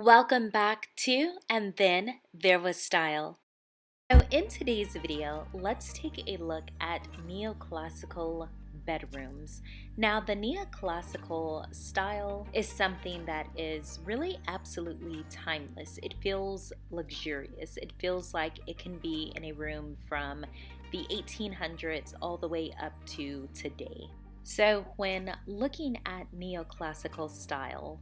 Welcome back to And Then There Was Style. So in today's video, let's take a look at neoclassical bedrooms. Now the neoclassical style is something that is really absolutely timeless. It feels luxurious. It feels like it can be in a room from the 1800s all the way up to today. So when looking at neoclassical style,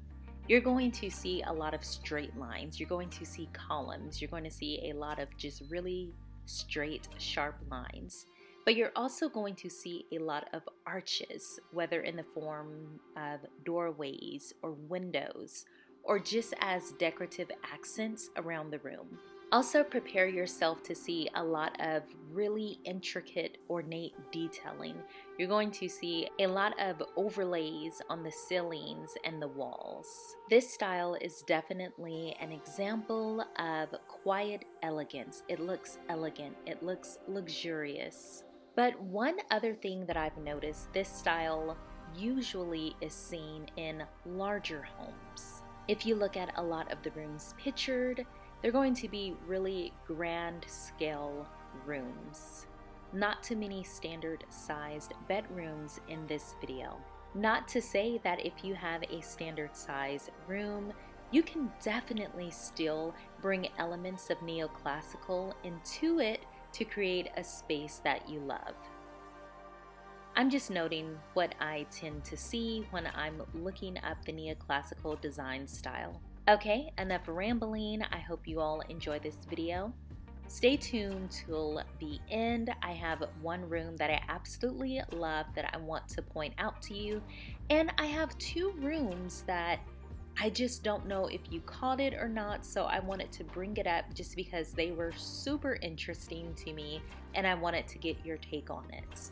you're going to see a lot of straight lines. You're going to see columns. You're going to see a lot of just really straight, sharp lines. But you're also going to see a lot of arches, whether in the form of doorways or windows, or just as decorative accents around the room. Also prepare yourself to see a lot of really intricate, ornate detailing. You're going to see a lot of overlays on the ceilings and the walls. This style is definitely an example of quiet elegance. It looks elegant, it looks luxurious. But one other thing that I've noticed, this style usually is seen in larger homes. If you look at a lot of the rooms pictured, they're going to be really grand scale rooms. Not too many standard sized bedrooms in this video. Not to say that if you have a standard size room, you can definitely still bring elements of neoclassical into it to create a space that you love. I'm just noting what I tend to see when I'm looking up the neoclassical design style. Okay, enough rambling. I hope you all enjoy this video. Stay tuned till the end. I have one room that I absolutely love that I want to point out to you. And I have two rooms that I just don't know if you caught it or not, so I wanted to bring it up just because they were super interesting to me and I wanted to get your take on it.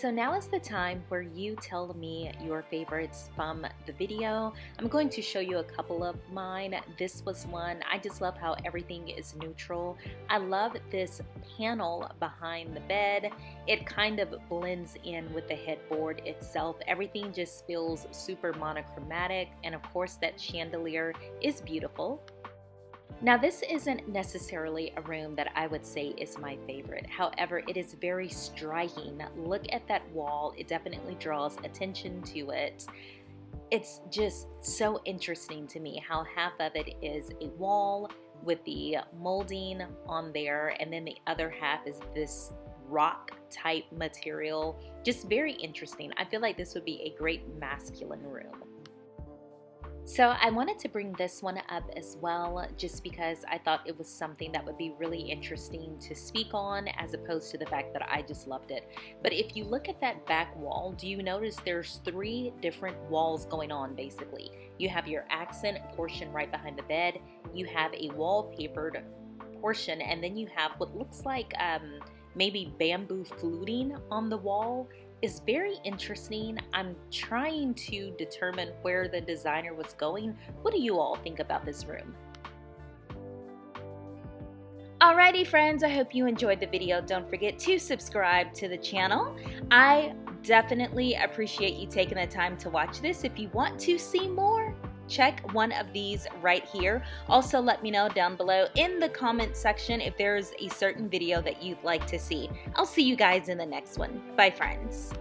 So now is the time where you tell me your favorites from the video. I'm going to show you a couple of mine. This was one. I just love how everything is neutral. I love this panel behind the bed. It kind of blends in with the headboard itself. Everything just feels super monochromatic, and of course that chandelier is beautiful. Now, this isn't necessarily a room that I would say is my favorite. However, it is very striking. Look at that wall. It definitely draws attention to it. It's just so interesting to me how half of it is a wall with the molding on there, and then the other half is this rock type material. Just very interesting. I feel like this would be a great masculine room. So I wanted to bring this one up as well, just because I thought it was something that would be really interesting to speak on, as opposed to the fact that I just loved it. But if you look at that back wall, do you notice there's 3 different walls going on basically? You have your accent portion right behind the bed, you have a wallpapered portion, and then you have what looks like maybe bamboo fluting on the wall. Is very interesting. I'm trying to determine where the designer was going. What do you all think about this room? Alrighty friends, I hope you enjoyed the video. Don't forget to subscribe to the channel. I definitely appreciate you taking the time to watch this. If you want to see more, check one of these right here. Also, let me know down below in the comment section if there's a certain video that you'd like to see. I'll see you guys in the next one. Bye friends.